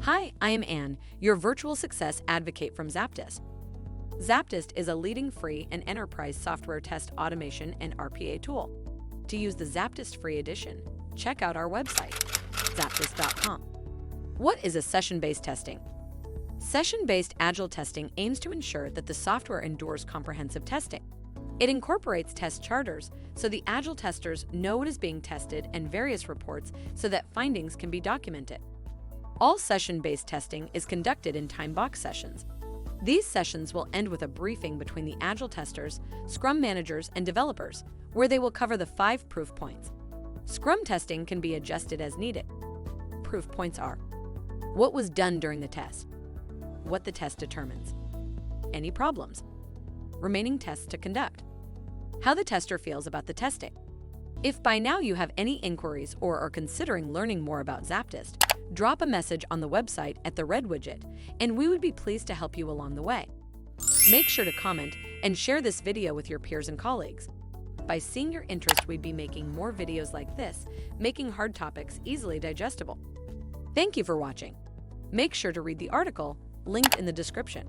Hi, I am Anne, your virtual success advocate from ZAPTEST. ZAPTEST is a leading free and enterprise software test automation and RPA tool. To use the ZAPTEST free edition, check out our website, ZAPTEST.AI. What is a session-based testing? Session-based agile testing aims to ensure that the software endures comprehensive testing. It incorporates test charters so the agile testers know what is being tested and various reports so that findings can be documented. All session-based testing is conducted in time-box sessions. These sessions will end with a briefing between the agile testers, Scrum managers, and developers, where they will cover the 5 proof points. Scrum testing can be adjusted as needed. Proof points are: what was done during the test, what the test determines, any problems, remaining tests to conduct, how the tester feels about the testing. If by now you have any inquiries or are considering learning more about ZAPTEST, drop a message on the website at the red widget, and we would be pleased to help you along the way. Make sure to comment and share this video with your peers and colleagues. By seeing your interest, we'd be making more videos like this, making hard topics easily digestible. Thank you for watching. Make sure to read the article linked in the description.